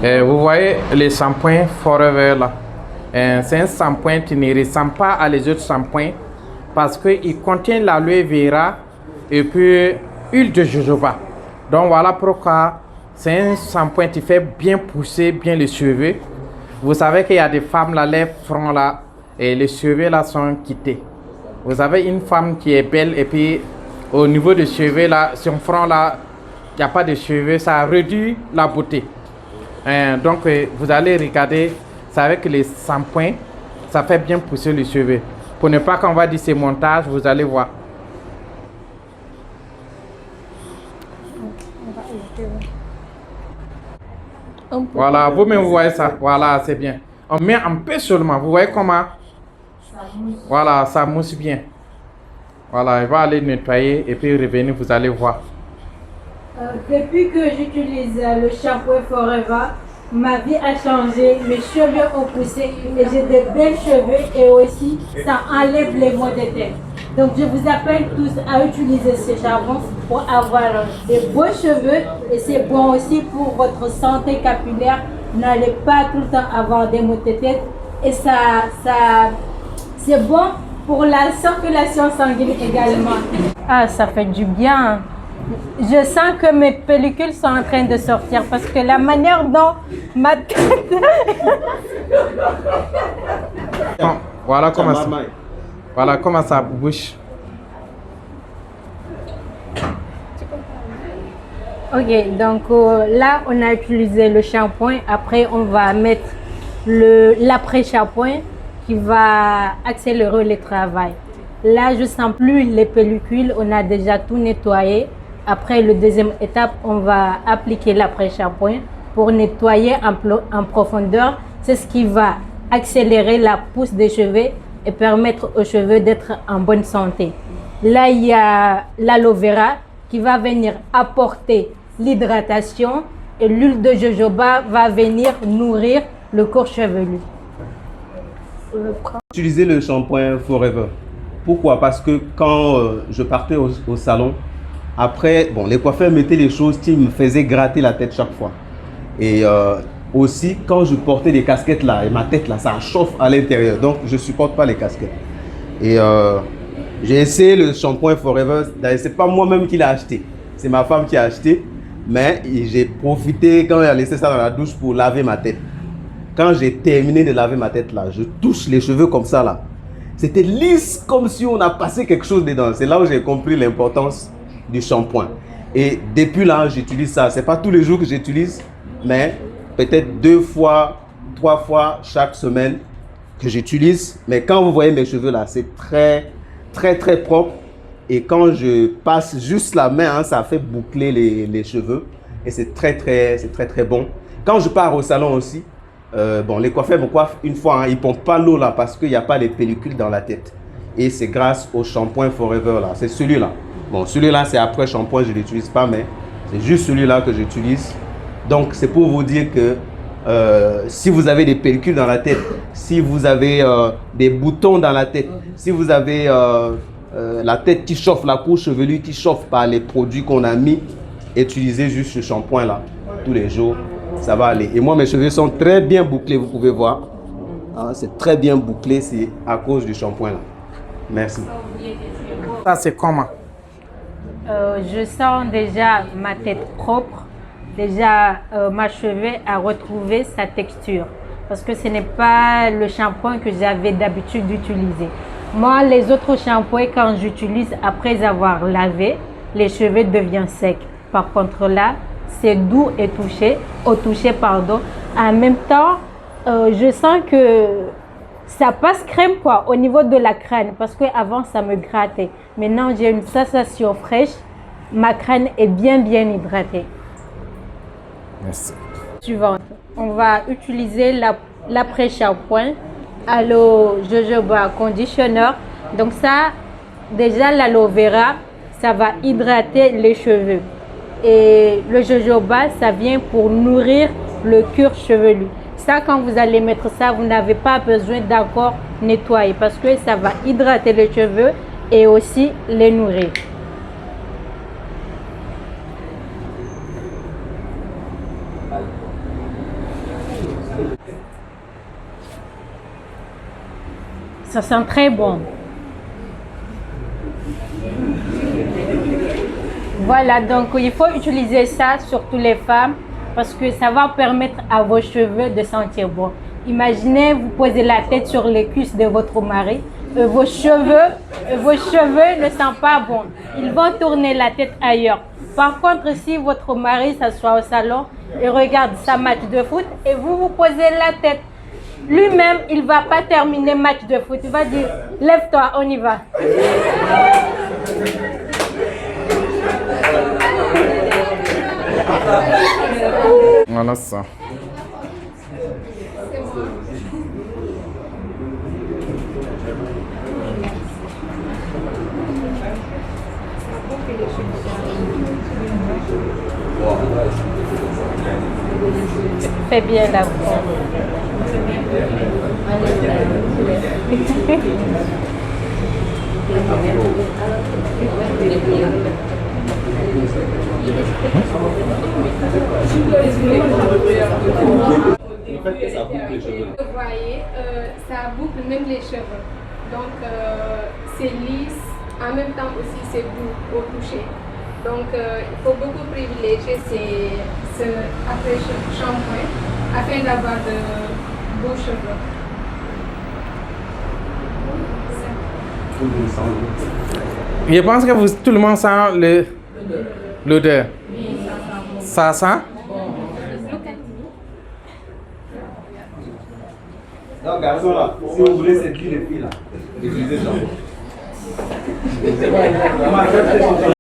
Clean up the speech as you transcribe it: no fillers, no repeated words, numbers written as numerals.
Vous voyez les shampoings Forever là. C'est un shampoing qui ne ressemble pas à les autres shampoings parce qu'il contient l'aloe vera et puis huile de jojoba. Donc voilà pourquoi c'est un shampoing qui fait bien pousser bien les cheveux. Vous savez qu'il y a des femmes là, les fronts là, et les cheveux là sont quittés. Vous avez une femme qui est belle et puis au niveau des cheveux là, son front là, il n'y a pas de cheveux, ça réduit la beauté. Donc vous allez regarder, c'est avec les shampoings, ça fait bien pousser les cheveux. Pour ne pas qu'on va dire c'est montage, vous allez voir. Voilà, vous-même vous voyez ça. Voilà, c'est bien. On met un peu seulement. Vous voyez comment? Voilà, ça mousse bien. Voilà, il va aller nettoyer et puis revenir, vous allez voir. Depuis que j'utilise le shampoing Forever, ma vie a changé, mes cheveux ont poussé et j'ai de belles cheveux et aussi ça enlève les maux de tête. Donc je vous appelle tous à utiliser ce shampoing pour avoir de beaux cheveux et c'est bon aussi pour votre santé capillaire. N'allez pas tout le temps avoir des maux de tête et c'est bon pour la circulation sanguine également. Ah, ça fait du bien. Je sens que mes pellicules sont en train de sortir parce que la manière dont ma tête... Bon, voilà comment ça bouge. Ok, donc là on a utilisé le shampoing. Après on va mettre l'après-shampoing qui va accélérer le travail. Là je sens plus les pellicules, on a déjà tout nettoyé. Après, la deuxième étape, on va appliquer l'après-shampoing pour nettoyer en profondeur. C'est ce qui va accélérer la pousse des cheveux et permettre aux cheveux d'être en bonne santé. Là, il y a l'aloe vera qui va venir apporter l'hydratation et l'huile de jojoba va venir nourrir le corps chevelu. Utiliser le shampoing Forever. Pourquoi? Parce que quand je partais au salon, après, bon, les coiffeurs mettaient les choses qui me faisaient gratter la tête chaque fois. Et aussi, quand je portais des casquettes là, et ma tête là, ça chauffe à l'intérieur. Donc, je ne supporte pas les casquettes. Et j'ai essayé le shampoing Forever. D'ailleurs, ce n'est pas moi-même qui l'ai acheté. C'est ma femme qui a acheté. Mais j'ai profité quand elle a laissé ça dans la douche pour laver ma tête. Quand j'ai terminé de laver ma tête là, je touche les cheveux comme ça là. C'était lisse comme si on a passé quelque chose dedans. C'est là où j'ai compris l'importance du shampoing. Et depuis là, j'utilise ça. C'est pas tous les jours que j'utilise, mais peut-être 2 fois, 3 fois chaque semaine que j'utilise. Mais quand vous voyez mes cheveux là, c'est très, très, très propre. Et quand je passe juste la main, hein, ça fait boucler les cheveux. Et c'est très, très bon. Quand je pars au salon aussi, bon, les coiffeurs me coiffent une fois. Hein, ils ne pompent pas l'eau là parce qu'il n'y a pas les pellicules dans la tête. Et c'est grâce au shampoing Forever là. C'est celui-là. Bon, celui-là, c'est après shampoing, je ne l'utilise pas, mais c'est juste celui-là que j'utilise. Donc, c'est pour vous dire que si vous avez des pellicules dans la tête, si vous avez des boutons dans la tête, si vous avez la tête qui chauffe, la couche chevelue qui chauffe par les produits qu'on a mis, utilisez juste ce shampoing-là tous les jours, ça va aller. Et moi, mes cheveux sont très bien bouclés, vous pouvez voir. Hein, c'est très bien bouclé, c'est à cause du shampoing-là. Merci. Ça, c'est comment? Je sens déjà ma tête propre, déjà ma cheveux a retrouvé sa texture parce que ce n'est pas le shampoing que j'avais d'habitude d'utiliser. Moi, les autres shampoings, quand j'utilise après avoir lavé, les cheveux deviennent secs. Par contre là, c'est doux et au toucher, pardon. En même temps, je sens que ça passe crème quoi au niveau de la crâne parce que avant ça me grattait. Maintenant j'ai une sensation fraîche, ma crâne est bien hydratée. Merci. Suivante, on va utiliser l'après-shampoing aloe jojoba conditioner. Donc ça, déjà l'aloe vera, ça va hydrater les cheveux et le jojoba, ça vient pour nourrir le cuir chevelu. Ça, quand vous allez mettre ça, vous n'avez pas besoin d'encore nettoyer parce que ça va hydrater les cheveux et aussi les nourrir. Ça sent très bon. Voilà, donc il faut utiliser ça, surtout les femmes, parce que ça va permettre à vos cheveux de sentir bon. Imaginez, vous posez la tête sur les cuisses de votre mari, et vos cheveux ne sentent pas bon. Ils vont tourner la tête ailleurs. Par contre, si votre mari s'assoit au salon et regarde sa match de foot, et vous posez la tête, lui-même, il ne va pas terminer match de foot. Il va dire, lève-toi, on y va. Voilà ça. Fais bien la peau. Vous voyez, ça boucle même les cheveux. Donc, c'est lisse, en même temps aussi c'est doux au toucher. Donc, il faut beaucoup privilégier ce après-shampoing afin d'avoir de beaux cheveux. Je pense que tout le monde sent l'odeur. Ça sent? Non, garçon là, si vous voulez séduire les filles là, utilisez ça.